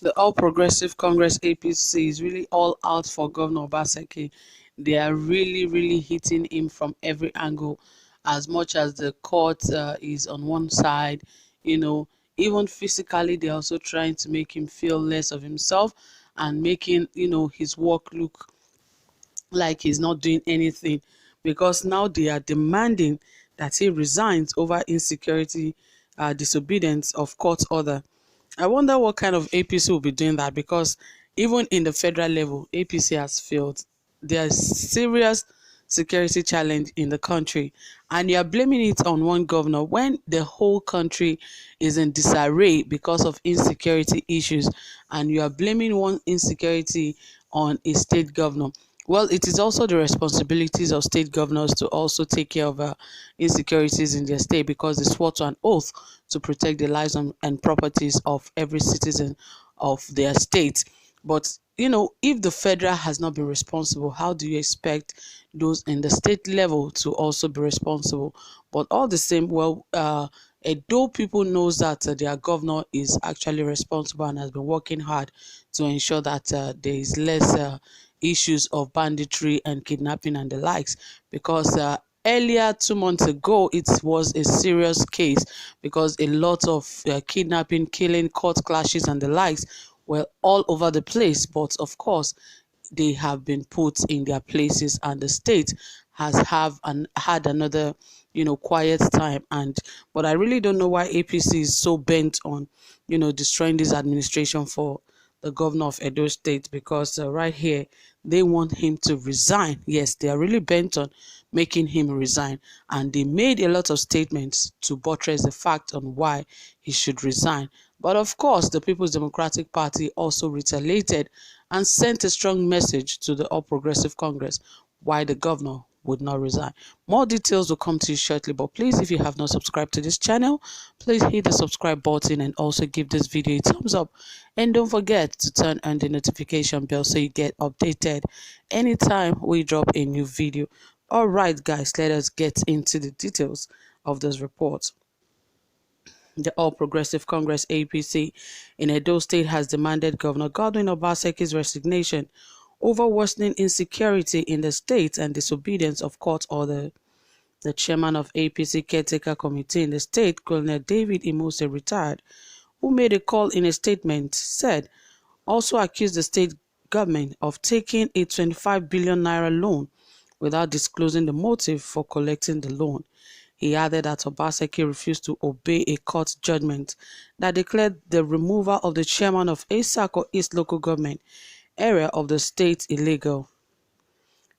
The All Progressive Congress APC is really all out for Governor Obaseki. They are really hitting him from every angle. As much as the court is on one side, you know, even physically, they're also trying to make him feel less of himself and making, his work look like he's not doing anything, because now they are demanding that he resigns over insecurity, disobedience of court order. I wonder what kind of APC will be doing that, because even in the federal level, APC has failed. There's serious security challenge in the country, and you are blaming it on one governor when the whole country is in disarray because of insecurity issues, and you are blaming one insecurity on a state governor. Well, it is also the responsibilities of state governors to also take care of insecurities in their state, because they swore to an oath to protect the lives and properties of every citizen of their state. But if the federal has not been responsible, how do you expect those in the state level to also be responsible? But all the same, well, Edo people knows that their governor is actually responsible and has been working hard to ensure that there is less issues of banditry and kidnapping and the likes, because earlier 2 months ago it was a serious case, because a lot of kidnapping, killing, court clashes and the likes were all over the place. But of course, they have been put in their places, and the state has had another quiet time. And but I really don't know why APC is so bent on destroying this administration for the governor of Edo State, because right here they want him to resign. Yes, they are really bent on making him resign, and they made a lot of statements to buttress the fact on why he should resign. But of course, the People's Democratic Party also retaliated and sent a strong message to the All Progressive Congress why the governor would not resign. More details will come to you shortly, but please, if you have not subscribed to this channel, please hit the subscribe button and also give this video a thumbs up, and don't forget to turn on the notification bell so you get updated anytime we drop a new video. All right, guys, let us get into the details of this report. The All Progressive Congress APC in Edo State has demanded Governor Godwin Obaseki's resignation over worsening insecurity in the state and disobedience of court order. The chairman of APC Caretaker Committee in the state, Colonel David Imose, retired, who made a call in a statement, said, also accused the state government of taking a 25 billion naira loan without disclosing the motive for collecting the loan. He added that Obaseki refused to obey a court judgment that declared the removal of the chairman of Asako East local government area of the state illegal.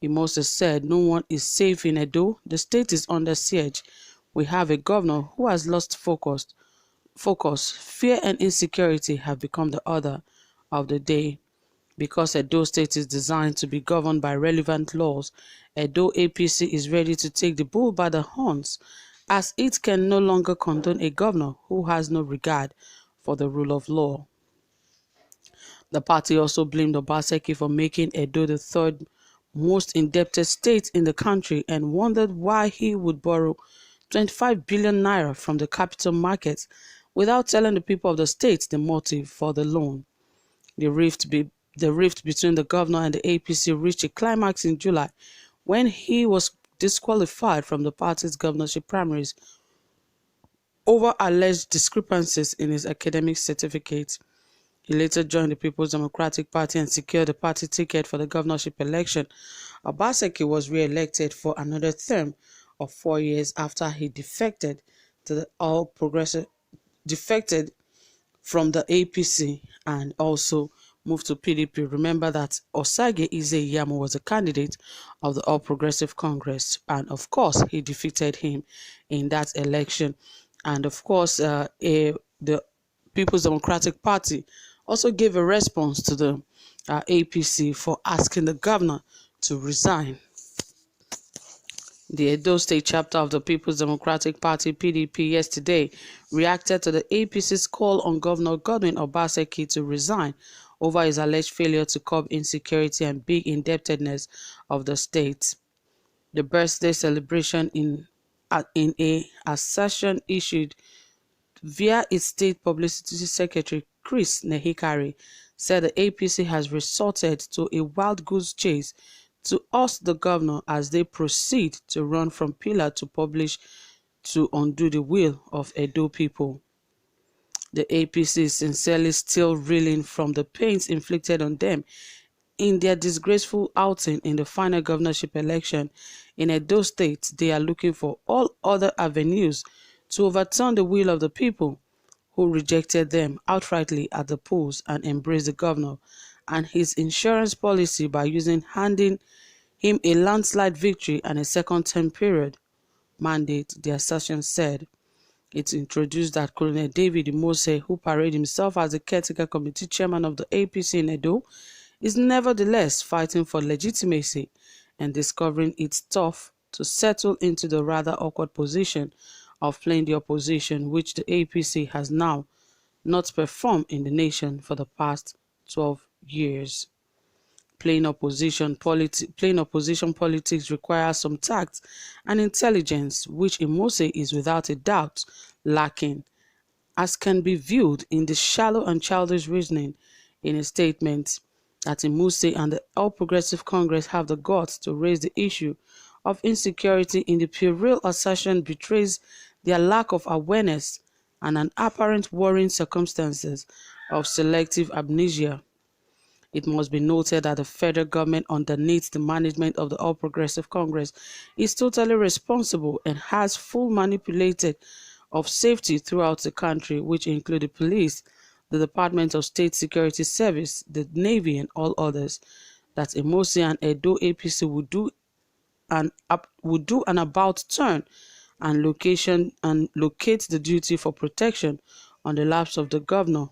Imose said, no one is safe in Edo. The state is under siege. We have a governor who has lost focus. Fear and insecurity have become the order of the day. Because Edo State is designed to be governed by relevant laws, Edo APC is ready to take the bull by the horns, as it can no longer condone a governor who has no regard for the rule of law. The party also blamed Obaseki for making Edo the third most indebted state in the country, and wondered why he would borrow 25 billion naira from the capital market without telling the people of the state the motive for the loan. The rift between the governor and the APC reached a climax in July, when he was disqualified from the party's governorship primaries over alleged discrepancies in his academic certificate. He later joined the People's Democratic Party and secured the party ticket for the governorship election. Obaseki was re-elected for another term of 4 years after he defected to the All Progressive defected from the APC and also moved to PDP. Remember that Osage Ize-Iyamu was a candidate of the All Progressive Congress, and of course he defeated him in that election. And of course the People's Democratic Party also gave a response to the APC for asking the governor to resign. The Edo State chapter of the People's Democratic Party (PDP) yesterday reacted to the APC's call on Governor Godwin Obaseki to resign over his alleged failure to curb insecurity and big indebtedness of the state. The birthday celebration in a assertion issued via its state publicity secretary Chris Nehikari, said the APC has resorted to a wild goose chase to oust the governor as they proceed to run from pillar to publish to undo the will of Edo people. The APC is sincerely still reeling from the pains inflicted on them in their disgraceful outing in the final governorship election in Edo State. They are looking for all other avenues to overturn the will of the people who rejected them outrightly at the polls and embraced the governor and his insurance policy by handing him a landslide victory and a second-term period mandate, the assertion said. It introduced that Colonel David Mose, who paraded himself as the caretaker committee chairman of the APC in Edo, is nevertheless fighting for legitimacy and discovering it's tough to settle into the rather awkward position of playing the opposition, which the APC has now not performed in the nation for the past 12 years. Playing opposition politics requires some tact and intelligence, which Imose is without a doubt lacking, as can be viewed in the shallow and childish reasoning in a statement that Imose and the All Progressive Congress have the guts to raise the issue of insecurity in the puerile assertion betrays their lack of awareness and an apparent worrying circumstances of selective amnesia. It must be noted that the federal government, underneath the management of the All Progressive Congress, is totally responsible and has full manipulated of safety throughout the country, which include the police, the Department of State Security Service, the Navy, and all others. That Imose and Edo APC would do an about turn and locate the duty for protection on the laps of the governor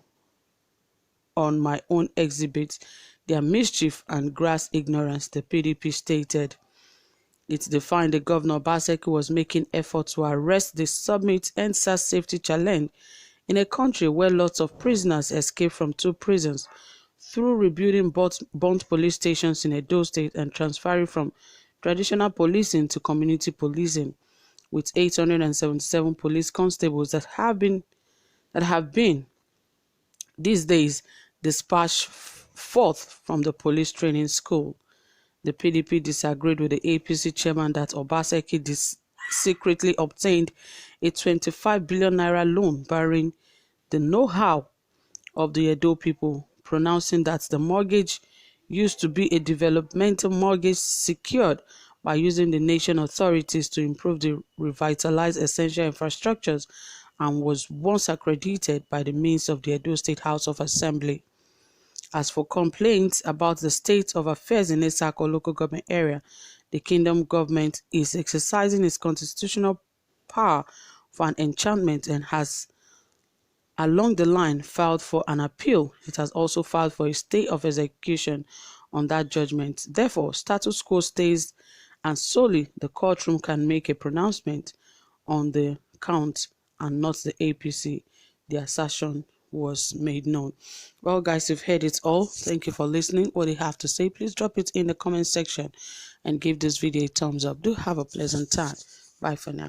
on my own exhibit their mischief and gross ignorance, the PDP stated. It defined the governor Obaseki was making efforts to arrest the summit EndSARS safety challenge in a country where lots of prisoners escaped from two prisons through rebuilding burnt police stations in Edo State and transferring from traditional policing to community policing, with 877 police constables that have been these days dispatched forth from the police training school. The PDP disagreed with the APC chairman that Obaseki secretly obtained a 25 billion naira loan borrowing the know-how of the Edo people, pronouncing that the mortgage used to be a developmental mortgage secured by using the nation authorities to improve the revitalized essential infrastructures and was once accredited by the means of the Edo State House of Assembly. As for complaints about the state of affairs in Esako local government area, the kingdom government is exercising its constitutional power for an enchantment and has along the line filed for an appeal. It has also filed for a stay of execution on that judgment. Therefore, status quo stays and solely the courtroom can make a pronouncement on the count and not the APC. The assertion was made known. Well, guys, you've heard it all. Thank you for listening. What do you have to say? Please drop it in the comment section and give this video a thumbs up. Do have a pleasant time. Bye for now.